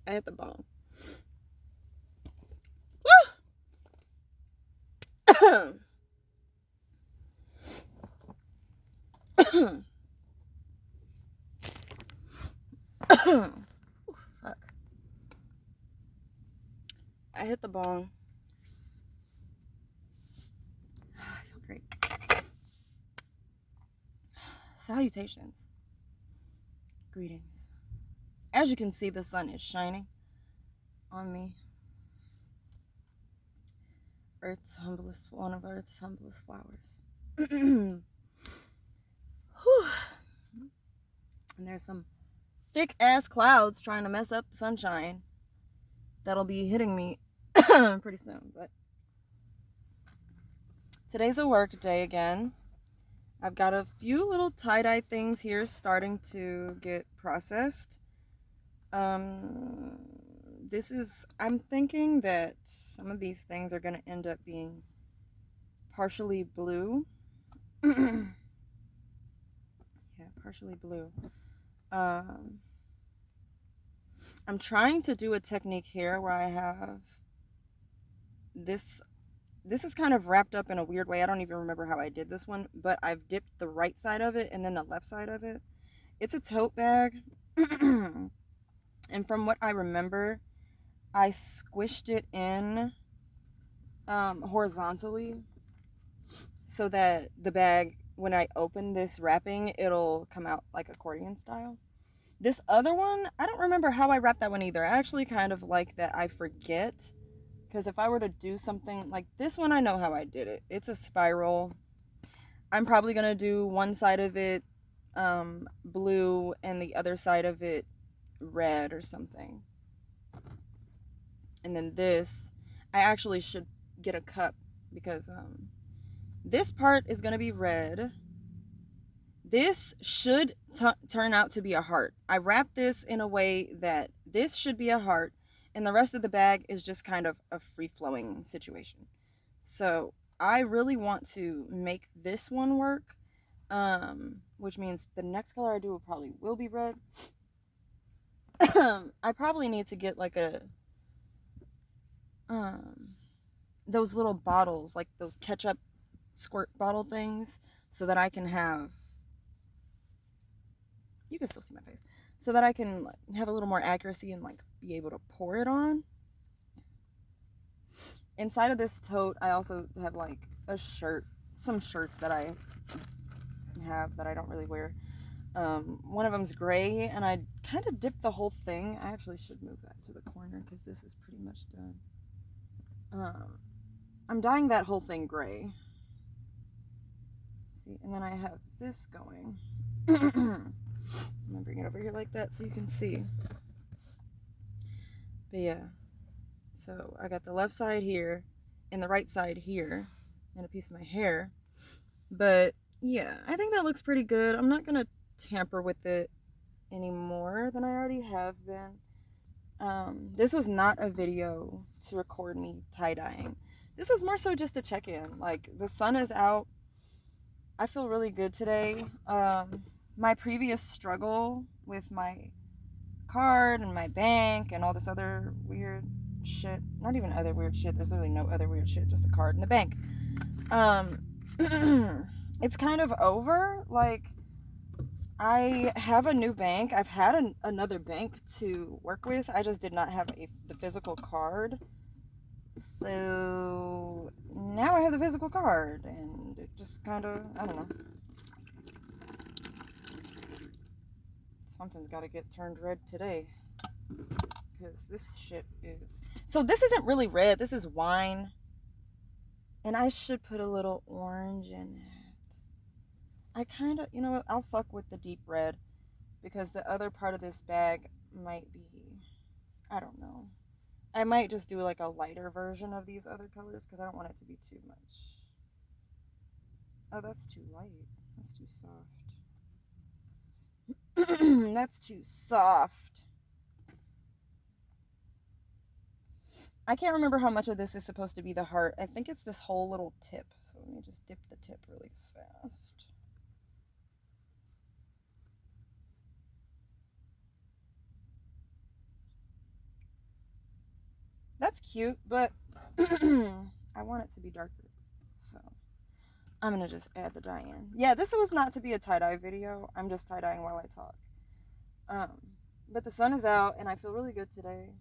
I hit the bone. Fuck. I hit the bone. I feel great. Salutations. Greetings. As you can see, the sun is shining on me. One of Earth's humblest flowers. And there's some thick ass clouds trying to mess up the sunshine that'll be hitting me pretty soon. But today's a work day again. I've got a few little tie-dye things here starting to get processed. I'm thinking that some of these things are going to end up being partially blue. Yeah, partially blue. I'm trying to do a technique here where I have this is kind of wrapped up in a weird way. I don't even remember how I did this one, but I've dipped the right side of it and then the left side of it. It's a tote bag. And from what I remember, I squished it in horizontally so that the bag, when I open this wrapping, it'll come out like accordion style. This other one, I don't remember how I wrapped that one either. I actually kind of like that I forget, because if I were to do something like this one, I know how I did it. It's a spiral. I'm probably going to do one side of it blue and the other side of it red or something. And then this, I actually should get a cup because this part is going to be red. This should turn out to be a heart. I wrapped this in a way that this should be a heart and the rest of the bag is just kind of a free-flowing situation. So I really want to make this one work, which means the next color I do will be red. I probably need to get like those little bottles, like those ketchup squirt bottle things, so that I can have, you can still see my face, so that I can have a little more accuracy and like be able to pour it on. Inside of this tote, I also have like some shirts that I have that I don't really wear. One of them's gray, and I kind of dipped the whole thing. I actually should move that to the corner because this is pretty much done. I'm dyeing that whole thing gray. See, and then I have this going. I'm gonna bring it over here like that so you can see. But yeah, so I got the left side here and the right side here and a piece of my hair. But yeah, I think that looks pretty good. I'm not gonna tamper with it any more than I already have been. This was not a video to record me tie-dyeing. This was more so just to check in. Like, the sun is out. I feel really good today. My previous struggle with my card and my bank and all this other weird shit, not even other weird shit, there's literally no other weird shit, just the card and the bank. It's kind of over. Like, I have a new bank. I've had another bank to work with. I just did not have the physical card. So now I have the physical card, and it just kind of, I don't know. Something's got to get turned red today, because this shit is... So this isn't really red. This is wine. And I should put a little orange in it. I kind of, you know what, I'll fuck with the deep red, because the other part of this bag might be, I don't know. I might just do like a lighter version of these other colors, because I don't want it to be too much. Oh, that's too light. That's too soft. That's too soft. I can't remember how much of this is supposed to be the heart. I think it's this whole little tip. So let me just dip the tip really fast. That's cute, but I want it to be darker. So I'm going to just add the dye in. Yeah, this was not to be a tie-dye video. I'm just tie-dyeing while I talk. But the sun is out and I feel really good today.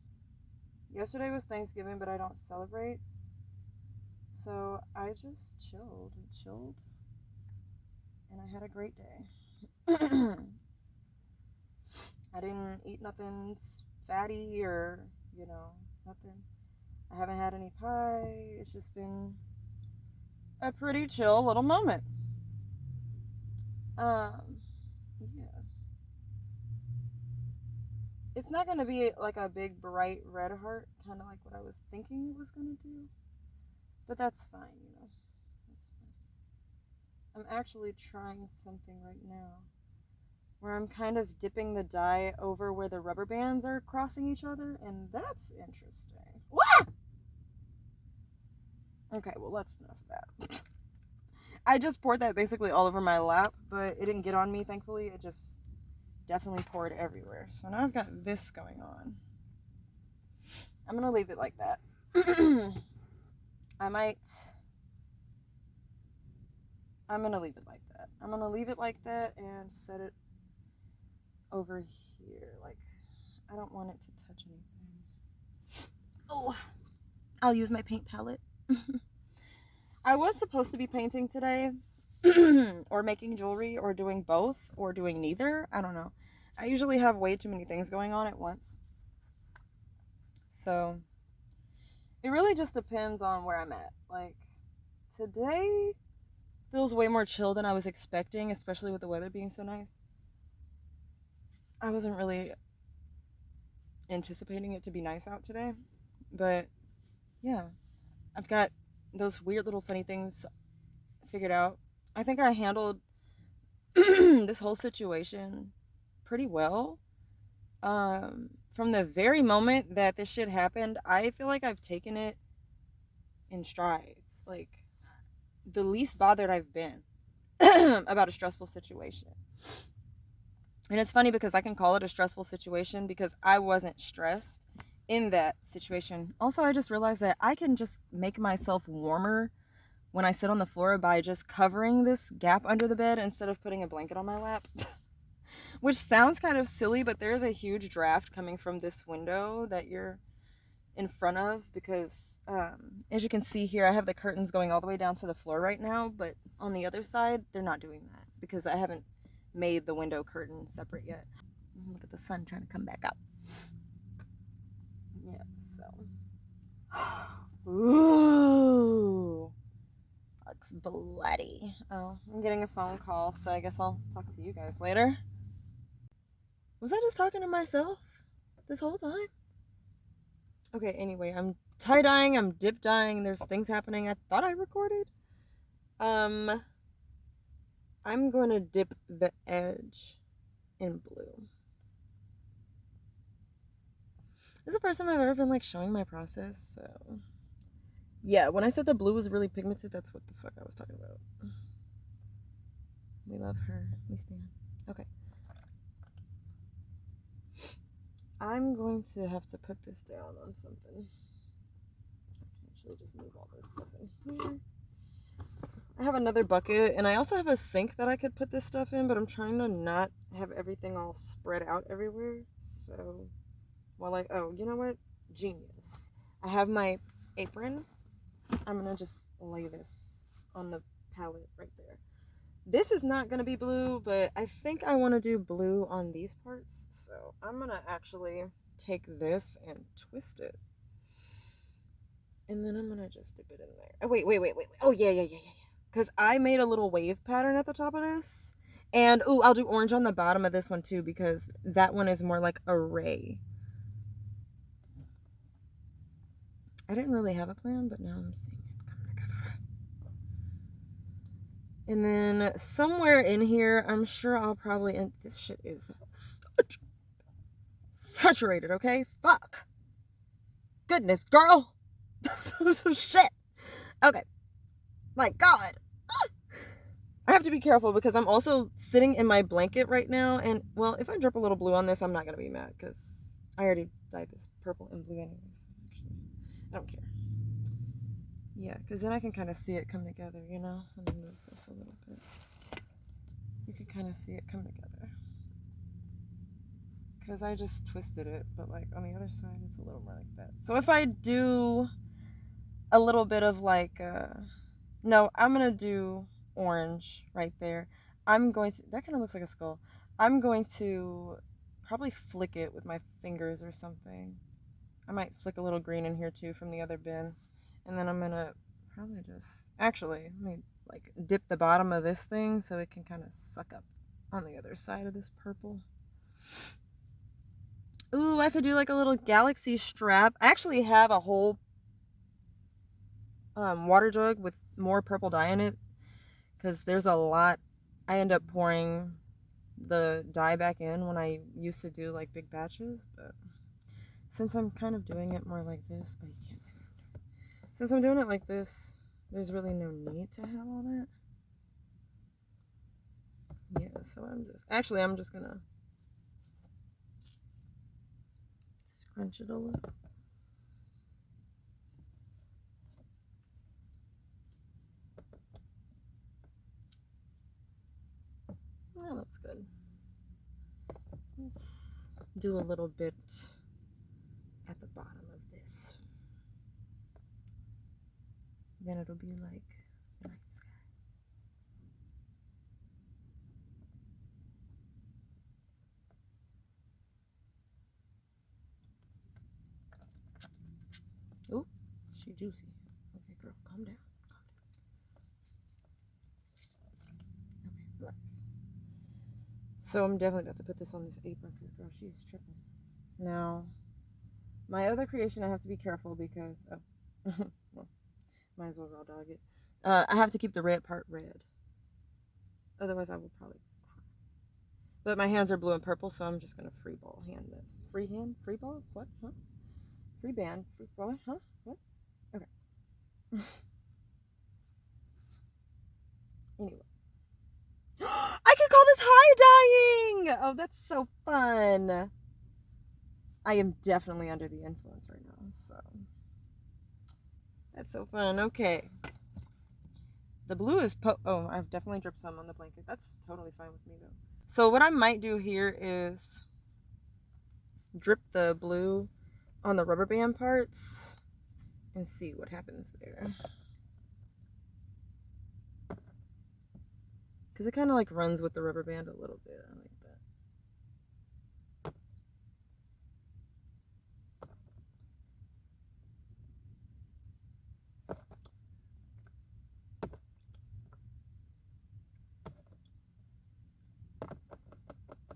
Yesterday was Thanksgiving, but I don't celebrate. So I just chilled, and I had a great day. I didn't eat nothing fatty or, nothing. I haven't had any pie. It's just been a pretty chill little moment. Yeah. It's not going to be like a big bright red heart, kind of like what I was thinking it was going to do. But that's fine, That's fine. I'm actually trying something right now where I'm kind of dipping the dye over where the rubber bands are crossing each other, and that's interesting. What? Okay, well, that's enough of that. I just poured that basically all over my lap, but it didn't get on me, thankfully. It just definitely poured everywhere. So now I've got this going on. I'm going to leave it like that. I'm going to leave it like that. I'm going to leave it like that and set it over here. Like, I don't want it to touch anything. Oh, I'll use my paint palette. I was supposed to be painting today or making jewelry or doing both or doing neither. I don't know. I usually have way too many things going on at once. So it really just depends on where I'm at. Like, today feels way more chill than I was expecting, especially with the weather being so nice. I wasn't really anticipating it to be nice out today, but yeah, I've got those weird little funny things figured out. I think I handled this whole situation pretty well. From the very moment that this shit happened, I feel like I've taken it in strides. Like, the least bothered I've been about a stressful situation. And it's funny because I can call it a stressful situation because I wasn't stressed in that situation. Also, I just realized that I can just make myself warmer when I sit on the floor by just covering this gap under the bed instead of putting a blanket on my lap. Which sounds kind of silly, but there's a huge draft coming from this window that you're in front of because, as you can see here, I have the curtains going all the way down to the floor right now, but on the other side, they're not doing that because I haven't made the window curtain separate yet. Look at the sun trying to come back up. Yeah, so. Ooh. Looks bloody. Oh, I'm getting a phone call, so I guess I'll talk to you guys later. Was I just talking to myself this whole time? Okay, anyway, I'm tie-dyeing, I'm dip-dyeing, there's things happening I thought I recorded. I'm going to dip the edge in blue. This is the first time I've ever been, like, showing my process, so... Yeah, when I said the blue was really pigmented, that's what the fuck I was talking about. We love her. We stand. Okay. I'm going to have to put this down on something. Actually, just move all this stuff in here. I have another bucket, and I also have a sink that I could put this stuff in, but I'm trying to not have everything all spread out everywhere. So, oh, you know what? Genius. I have my apron. I'm going to just lay this on the palette right there. This is not going to be blue, but I think I want to do blue on these parts. So I'm going to actually take this and twist it. And then I'm going to just dip it in there. Oh, wait. Oh, yeah. Because I made a little wave pattern at the top of this. And, ooh, I'll do orange on the bottom of this one, too, because that one is more like a ray. I didn't really have a plan, but now I'm seeing it come together. And then somewhere in here, I'm sure I'll probably... And this shit is saturated, okay? Fuck. Goodness, girl. Shit. Okay. My God. I have to be careful because I'm also sitting in my blanket right now. And, well, if I drip a little blue on this, I'm not going to be mad because I already dyed this purple and blue anyways. Actually. I don't care. Yeah, because then I can kind of see it come together, you know? Let me move this a little bit. You can kind of see it come together. Because I just twisted it, but like on the other side, it's a little more like that. So if I do a little bit of like, no, I'm going to do orange right there. I'm going to, that kind of looks like a skull. I'm going to probably flick it with my fingers or something. I might flick a little green in here too from the other bin. And then I'm going to probably just, actually, let me like dip the bottom of this thing so it can kind of suck up on the other side of this purple. Ooh, I could do like a little galaxy strap. I actually have a whole water jug with more purple dye in it because there's a lot. I end up pouring the dye back in when I used to do like big batches, but since I'm kind of doing it more like this, oh, you can't see it. Since I'm doing it like this, there's really no need to have all that. Yeah, so I'm just gonna scrunch it a little. That looks good. Let's do a little bit at the bottom of this. Then it'll be like the night sky. Ooh, she juicy. Okay, girl, calm down. Okay, relax. So I'm definitely about to put this on this apron because, girl, she's tripping. Now, my other creation, I have to be careful because, well, might as well raw dog it. I have to keep the red part red. Otherwise, I will probably cry. But my hands are blue and purple, so I'm just going to free ball hand this. Free hand? Free ball? What? Huh? Free band? Free ball? Huh? What? Okay. Anyway. I could call this tye-dyeing! Oh, that's so fun. I am definitely under the influence right now, so that's so fun. Okay. The blue is oh, I've definitely dripped some on the blanket. That's totally fine with me though. So what I might do here is drip the blue on the rubber band parts and see what happens there. Because it kind of like runs with the rubber band a little bit. I like that.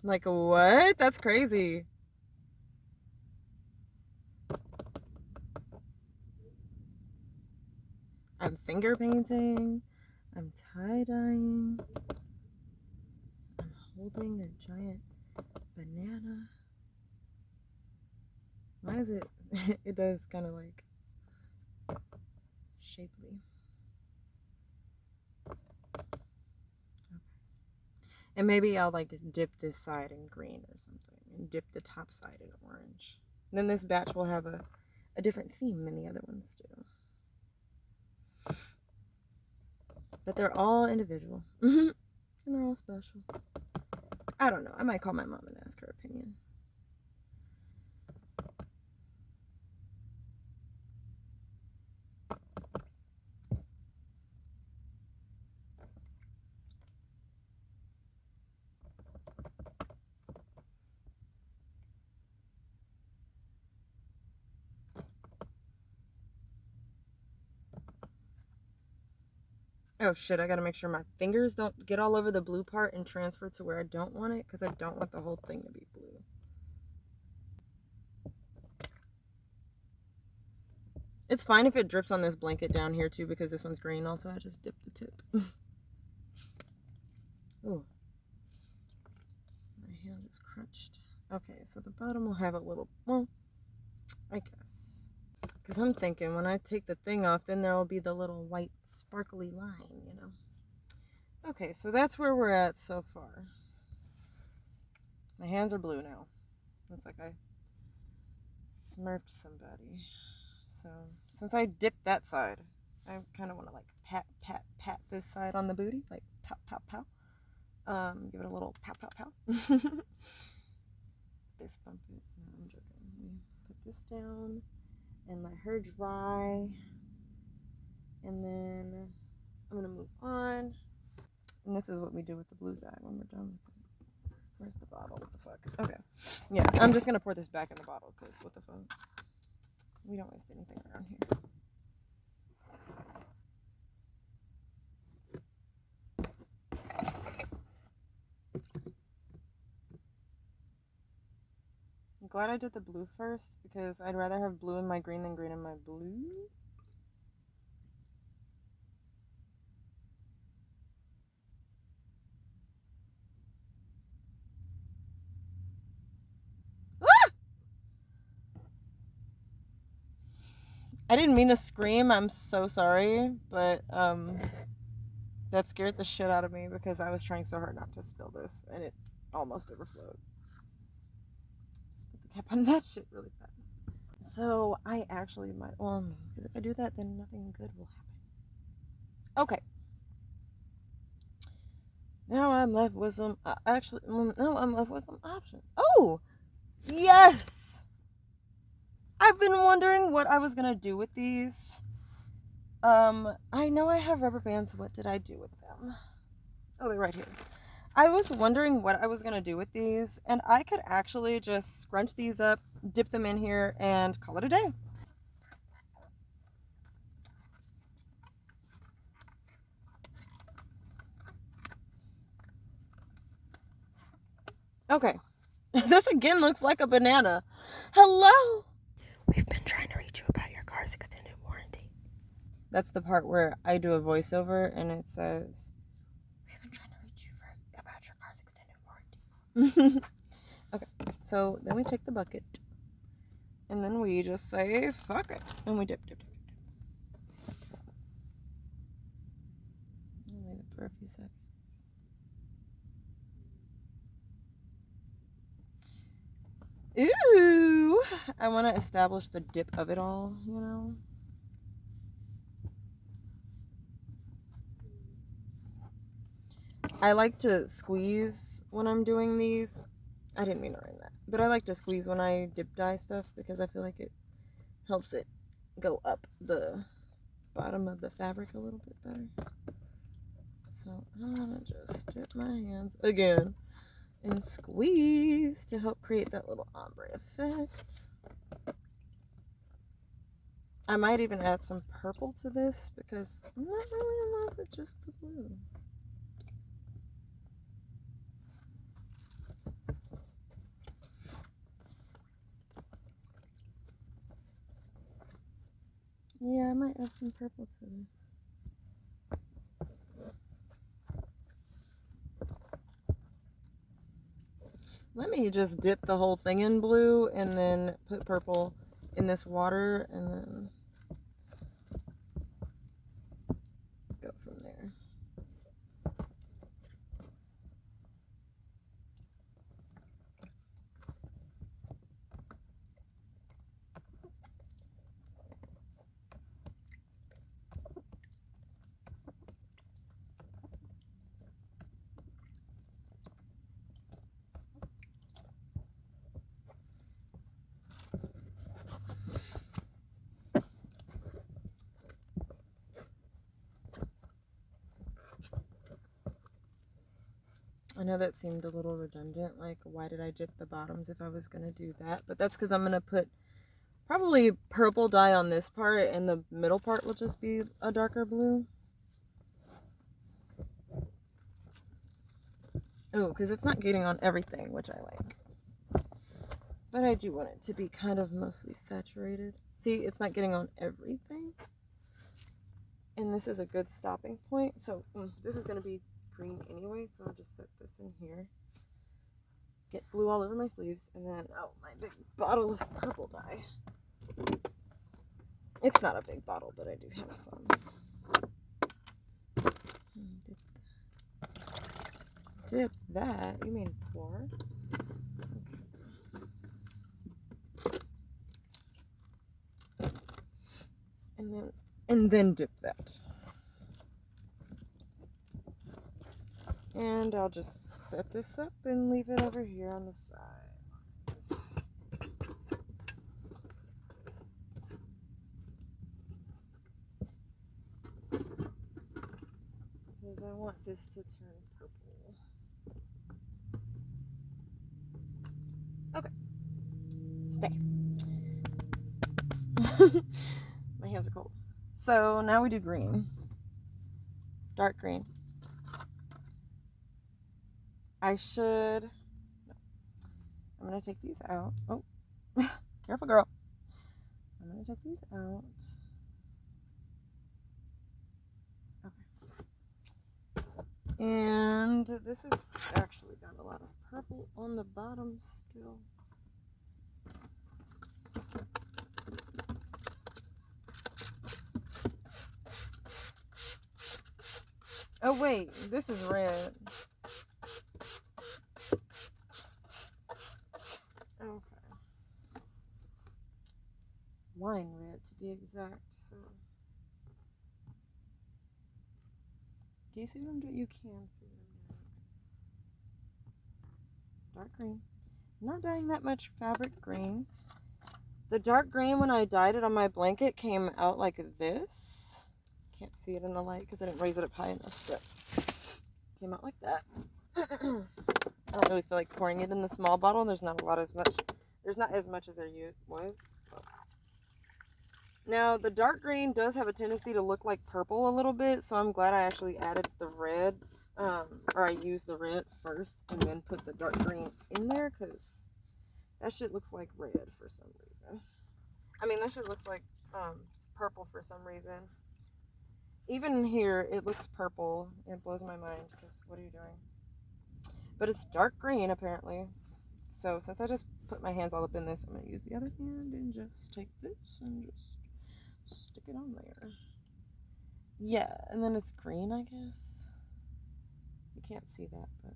Like what? That's crazy. I'm finger painting. I'm tie-dyeing. I'm holding a giant banana. Why is it? It does kind of like shapely. Okay. And maybe I'll like dip this side in green or something and dip the top side in orange. And then this batch will have a different theme than the other ones do. But they're all individual. And they're all special. I don't know. I might call my mom and ask her opinion. Oh shit, I gotta make sure my fingers don't get all over the blue part and transfer to where I don't want it, because I don't want the whole thing to be blue. It's fine if it drips on this blanket down here too, because this one's green also. I just dipped the tip. Ooh. My hand is crunched. Okay, so the bottom will have a little, well, I guess. Because I'm thinking when I take the thing off, then there will be the little white sparkly line, you know. Okay, so that's where we're at so far. My hands are blue now. Looks like I smurfed somebody. So since I dipped that side, I kind of want to like pat this side on the booty, like pow, pow, pow. Give it a little pow, pow, pow. Fist bump it. No, I'm joking. Let me put this down and let her dry. And then I'm going to move on. And this is what we do with the blue dye when we're done with it. Where's the bottle? What the fuck? Okay. Yeah, I'm just going to pour this back in the bottle because what the fuck? We don't waste anything around here. I'm glad I did the blue first because I'd rather have blue in my green than green in my blue. I didn't mean to scream, I'm so sorry, but that scared the shit out of me because I was trying so hard not to spill this and it almost overflowed. Let's put the cap on that shit really fast. So I actually might, well, because if I do that, then nothing good will happen. Okay. Now I'm left with some, now I'm left with some options. Oh, yes! I've been wondering what I was gonna do with these. I know I have rubber bands. What did I do with them? Oh, they're right here. I was wondering what I was gonna do with these, and I could actually just scrunch these up, dip them in here, and call it a day. Okay. This again looks like a banana. Hello? We've been trying to reach you about your car's extended warranty. That's the part where I do a voiceover and it says, we've been trying to reach you about your car's extended warranty. Okay, so then we take the bucket and then we just say, fuck it. And we dip. I'll leave it for a few seconds. Ooh, I want to establish the dip of it all, you know? I like to squeeze when I'm doing these. I didn't mean to write that, but I like to squeeze when I dip dye stuff because I feel like it helps it go up the bottom of the fabric a little bit better. So I'm gonna just dip my hands again and squeeze to help create that little ombre effect. I might even add some purple to this because I'm not really in love with just the blue. Yeah, I might add some purple to this. Let me just dip the whole thing in blue and then put purple in this water and then go from there. I know that seemed a little redundant, like why did I dip the bottoms if I was going to do that? But that's because I'm going to put probably purple dye on this part and the middle part will just be a darker blue. Oh, because it's not getting on everything, which I like. But I do want it to be kind of mostly saturated. See, it's not getting on everything. And this is a good stopping point. So this is going to be green anyway, so I'll just set this in here. Get blue all over my sleeves, and then, oh, my big bottle of purple dye. It's not a big bottle, but I do have some. Dip that? You mean pour? Okay. and then dip that. And I'll just set this up and leave it over here on the side. Because I want this to turn purple. Okay. Stay. My hands are cold. So now we do green. Dark green. I should... No. I'm going to take these out. Oh, careful, girl. I'm going to take these out. Okay. And this has actually got a lot of purple on the bottom still. Oh wait, this is red. Okay. Wine red to be exact, so. Do you see what I'm doing? You can see what I'm doing. Dark green. I'm not dyeing that much fabric green. The dark green, when I dyed it on my blanket, came out like this. Can't see it in the light because I didn't raise it up high enough, but came out like that. I don't really feel like pouring it in the small bottle. There's not as much as there was. Now the dark green does have a tendency to look like purple a little bit, so I'm glad I actually added the red, or I used the red first and then put the dark green in there, because that shit looks like red for some reason. I mean, that shit looks like purple for some reason. Even in here, it looks purple. It blows my mind, because what are you doing? But it's dark green, apparently. So since I just put my hands all up in this, I'm going to use the other hand and just take this and just stick it on there. Yeah, and then it's green, I guess. You can't see that, but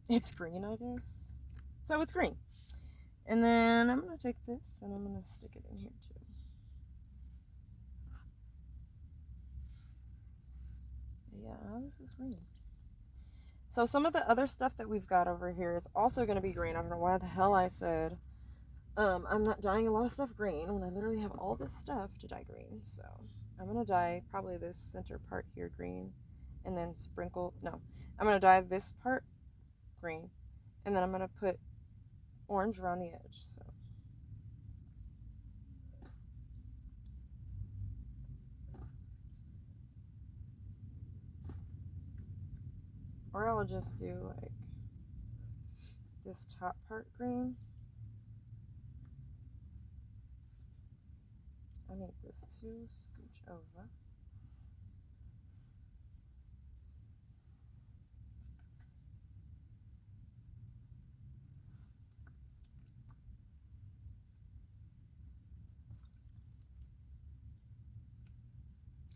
it's green, I guess. So it's green. And then I'm going to take this and I'm going to stick it in here too. Yeah, this is green. So some of the other stuff that we've got over here is also going to be green. I don't know why the hell I said I'm not dyeing a lot of stuff green when I literally have all this stuff to dye green. So I'm going to dye probably this center part here green, and then I'm going to dye this part green, and then I'm going to put orange around the edge. So or I'll just do like this top part green. I need this to scooch over.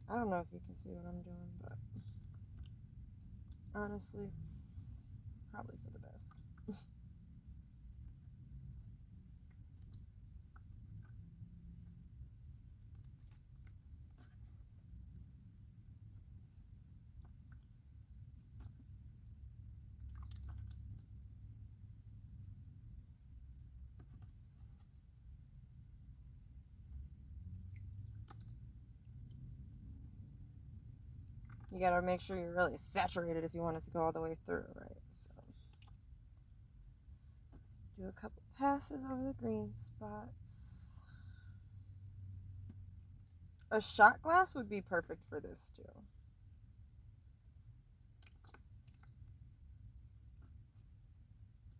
I don't know if you can see what I'm doing, but honestly, it's probably for the best. You gotta make sure you're really saturated if you want it to go all the way through, right? So do a couple passes over the green spots. A shot glass would be perfect for this too.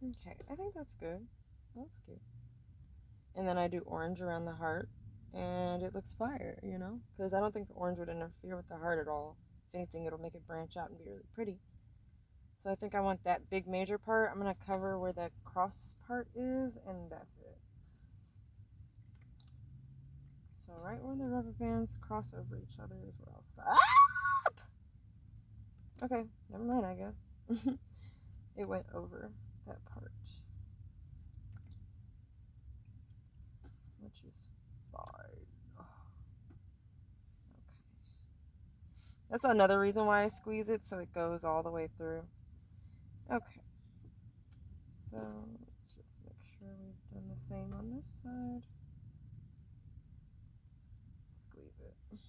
Okay, I think that's good. That looks good. And then I do orange around the heart, and it looks fire, you know? Because I don't think the orange would interfere with the heart at all. If anything, it'll make it branch out and be really pretty. So I think I want that big major part. I'm going to cover where the cross part is, and that's it. So right where the rubber bands cross over each other is where I'll stop. Okay, never mind, I guess. It went over that part, which is fine. That's another reason why I squeeze it, so it goes all the way through. Okay. So let's just make sure we've done the same on this side. Squeeze it.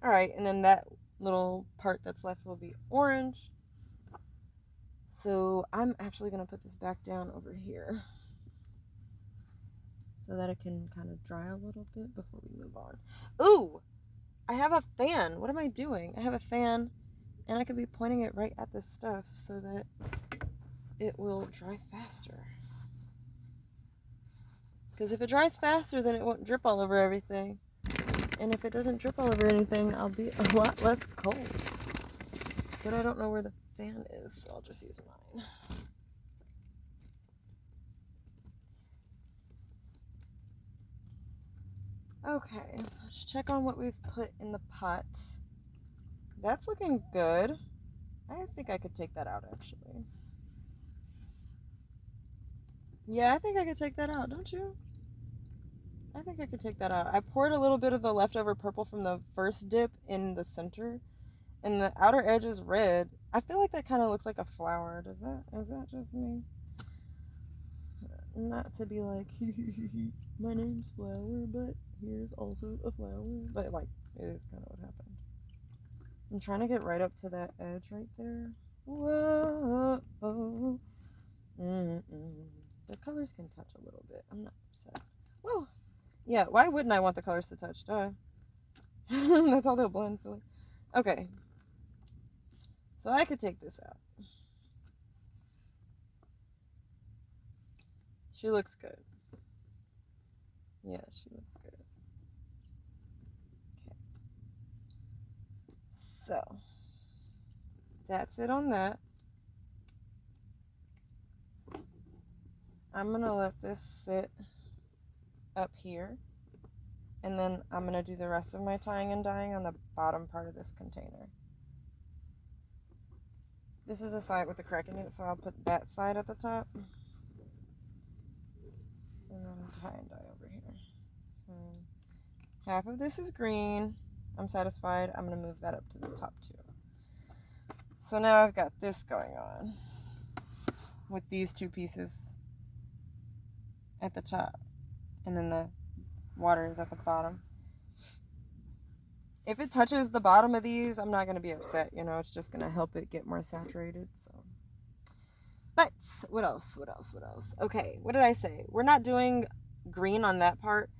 All right, and then that little part that's left will be orange. So I'm actually gonna put this back down over here so that it can kind of dry a little bit before we move on. Ooh, I have a fan. What am I doing? I have a fan, and I could be pointing it right at this stuff so that it will dry faster. Because if it dries faster, then it won't drip all over everything. And if it doesn't drip all over anything, I'll be a lot less cold. But I don't know where the fan is, so I'll just use mine. Okay, let's check on what we've put in the pot. That's looking good. I think I could take that out, actually. Yeah, I think I could take that out, don't you? I think I could take that out. I poured a little bit of the leftover purple from the first dip in the center, and the outer edge is red. I feel like that kind of looks like a flower. Is that just me? Not to be like, my name's Flower, but here's also a flower. But like, it is kind of what happened. I'm trying to get right up to that edge right there. Whoa. The colors can touch a little bit. I'm not upset. Whoa. Yeah, why wouldn't I want the colors to touch? Duh. That's how they'll blend, silly. Okay. So I could take this out. She looks good. Yeah, she looks good. Okay. So, that's it on that. I'm gonna let this sit up here, and then I'm gonna do the rest of my tying and dyeing on the bottom part of this container. This is a side with the crack in it, so I'll put that side at the top, and then tie and dye over here. So half of this is green. I'm satisfied. I'm gonna move that up to the top too. So now I've got this going on with these two pieces at the top, and then the water is at the bottom. If it touches the bottom of these, I'm not going to be upset, you know, it's just going to help it get more saturated, so. But, what else? Okay, what did I say? We're not doing green on that part,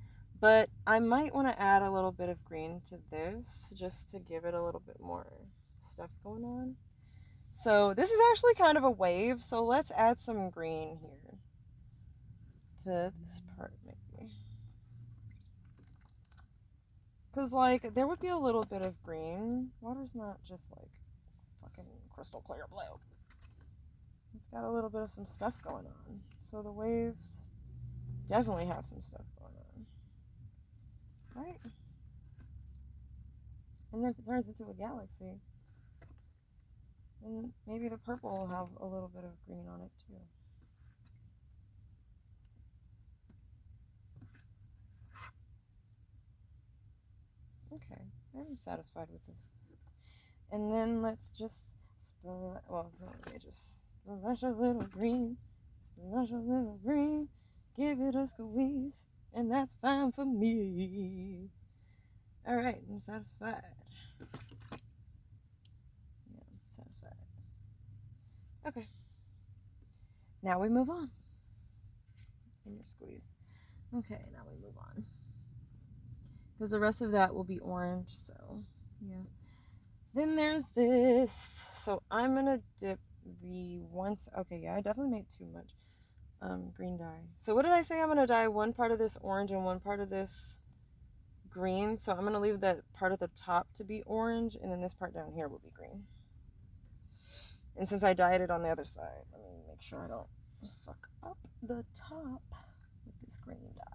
but I might want to add a little bit of green to this, just to give it a little bit more stuff going on. So, this is actually kind of a wave, so let's add some green here to this part, maybe. Because, like, there would be a little bit of green. Water's not just, like, fucking crystal clear blue. It's got a little bit of some stuff going on. So the waves definitely have some stuff going on. Right? And then if it turns into a galaxy, then maybe the purple will have a little bit of green on it, too. Okay, I'm satisfied with this. And then let's just splash, well, let me just splash a little green, splash a little green, give it a squeeze, and that's fine for me. All right, I'm satisfied. Yeah, I'm satisfied. Okay, now we move on. In your squeeze. Okay, now we move on. Because the rest of that will be orange, so yeah. Then there's this. So I'm gonna dip the once. Okay, yeah, I definitely made too much green dye. So what did I say? I'm gonna dye one part of this orange and one part of this green. So I'm gonna leave that part at the top to be orange, and then this part down here will be green. And since I dyed it on the other side, let me make sure I don't fuck up the top with this green dye.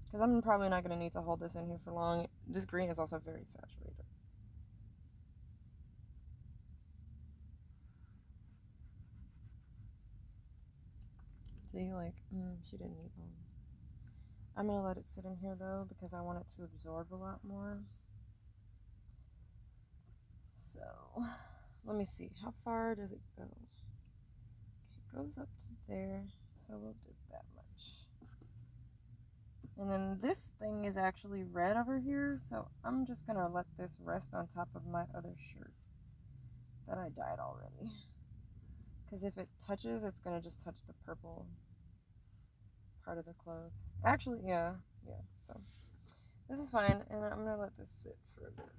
Because I'm probably not going to need to hold this in here for long. This green is also very saturated. See, like, she didn't need one. I'm going to let it sit in here though because I want it to absorb a lot more. So let me see. How far does it go? Okay, it goes up to there. So we'll do that much. And then this thing is actually red over here. So I'm just going to let this rest on top of my other shirt that I dyed already. Because if it touches, it's going to just touch the purple part of the clothes. Actually, yeah. So this is fine. And I'm going to let this sit for a bit.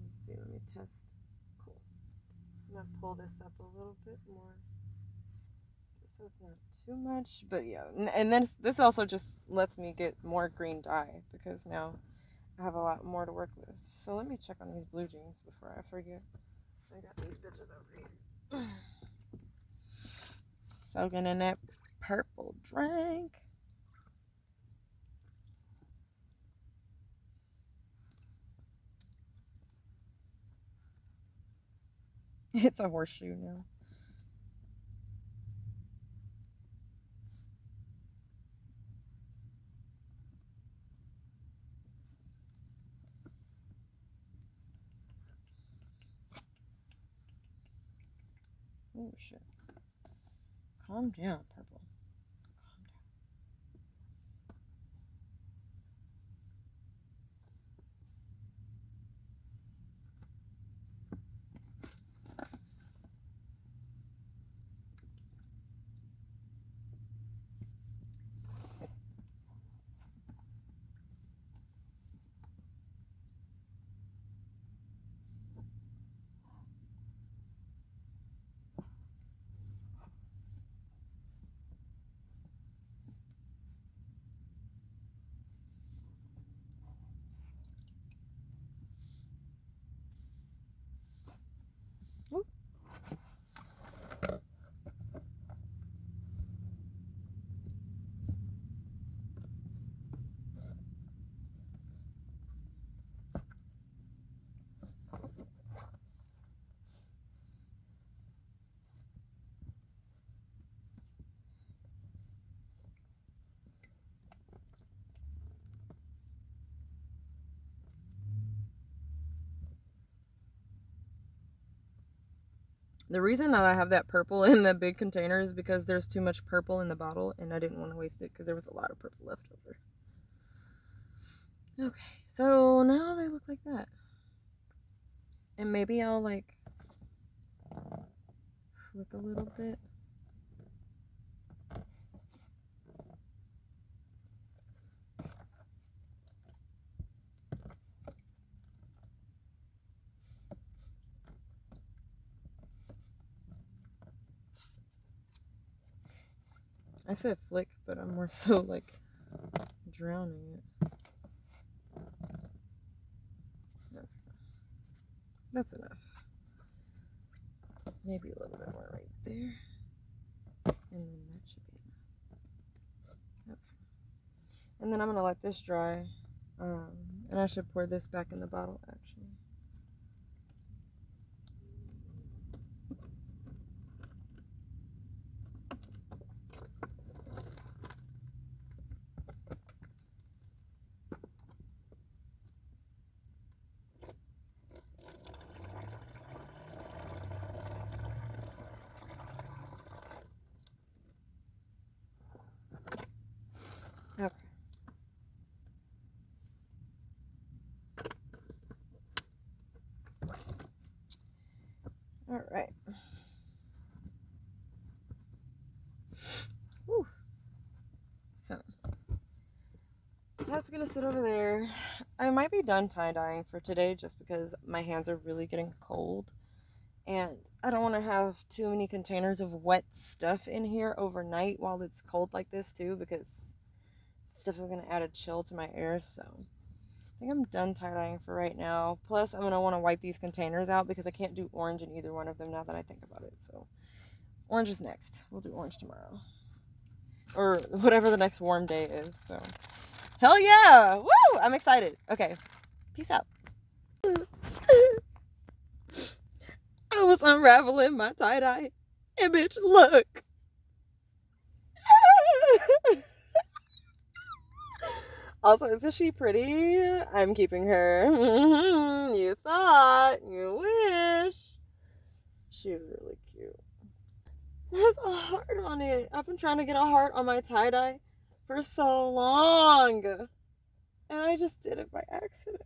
Let's see, let me test. Cool. I'm going to pull this up a little bit more. So it's not too much, but yeah. And then this also just lets me get more green dye because now I have a lot more to work with. So let me check on these blue jeans before I forget. I got these bitches over here. Soaking in that purple drink. It's a horseshoe now. Oh shit. Calm down, purple. Calm. The reason that I have that purple in the big container is because there's too much purple in the bottle and I didn't want to waste it because there was a lot of purple left over. Okay, so now they look like that. And maybe I'll like flick a little bit. I said flick, but I'm more so like drowning it. Okay. That's enough. Maybe a little bit more right there. And then that should be enough. Okay. And then I'm gonna let this dry. And I should pour this back in the bottle actually. Okay. All right. Whew. So that's gonna sit over there. I might be done tie-dyeing for today just because my hands are really getting cold and I don't want to have too many containers of wet stuff in here overnight while it's cold like this too, because stuff is going to add a chill to my air. So I think I'm done tie-dyeing for right now. Plus I'm going to want to wipe these containers out because I can't do orange in either one of them now that I think about it. So orange is next. We'll do orange tomorrow or whatever the next warm day is. So hell yeah. Woo! I'm excited. Okay. Peace out. I was unraveling my tie-dye. And bitch, look. Also, isn't she pretty? I'm keeping her. You thought. You wish. She's really cute. There's a heart on it. I've been trying to get a heart on my tie-dye for so long. And I just did it by accident.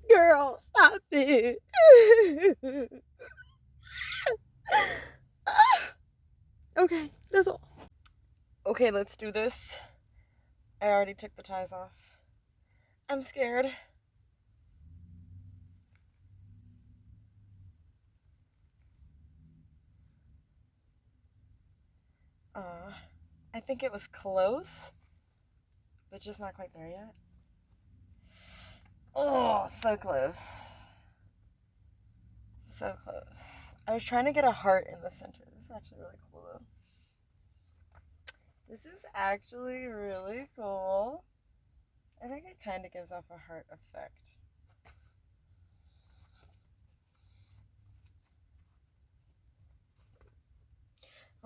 Girl, stop it. Okay, that's all. Okay, let's do this. I already took the ties off. I'm scared. I think it was close, but just not quite there yet. Oh, so close. So close. I was trying to get a heart in the center. This is actually really cool, though. This is actually really cool. I think it kind of gives off a heart effect.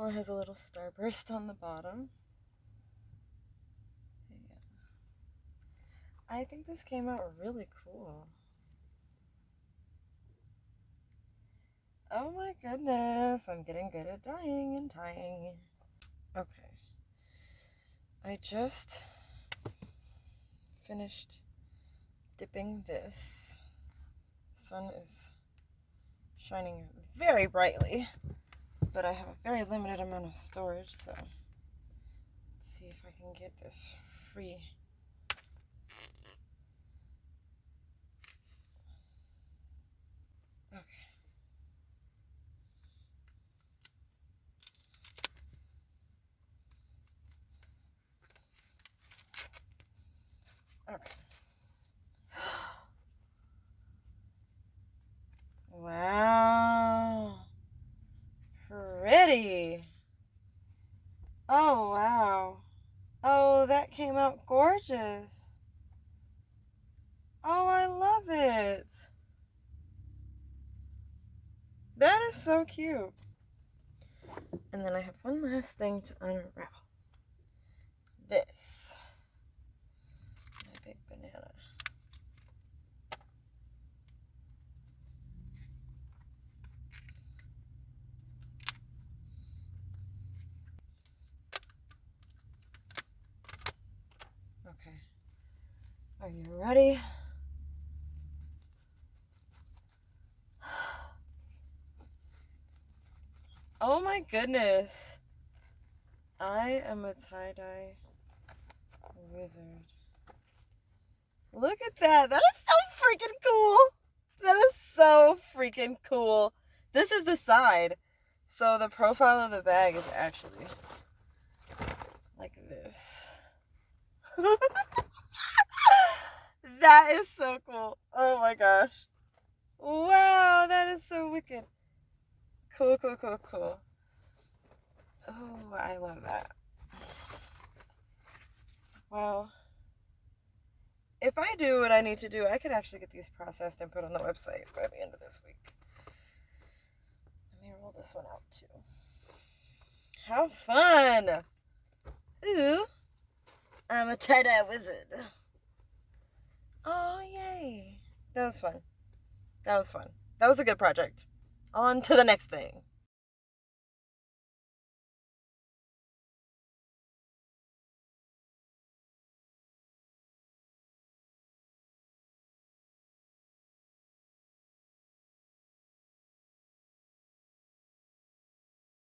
Oh, it has a little starburst on the bottom. Yeah. I think this came out really cool. Oh my goodness, I'm getting good at dyeing and tying. Okay. I just finished dipping this. The sun is shining very brightly, but I have a very limited amount of storage, so let's see if I can get this free. Okay. Okay. Wow. Pretty. Oh, wow. Oh, that came out gorgeous. Oh, I love it. That is so cute. And then I have one last thing to unravel. This. My big banana. Okay. Are you ready? Oh my goodness. I am a tie-dye wizard. Look at that. That is so freaking cool. That is so freaking cool. This is the side. So the profile of the bag is actually like this. That is so cool. Oh my gosh. Wow, that is so wicked. Cool, cool, cool, cool. Oh, I love that. Wow. If I do what I need to do, I could actually get these processed and put on the website by the end of this week. Let me roll this one out too. How fun! Ooh, I'm a tie-dye wizard. Oh, yay. That was fun. That was fun. That was a good project. On to the next thing.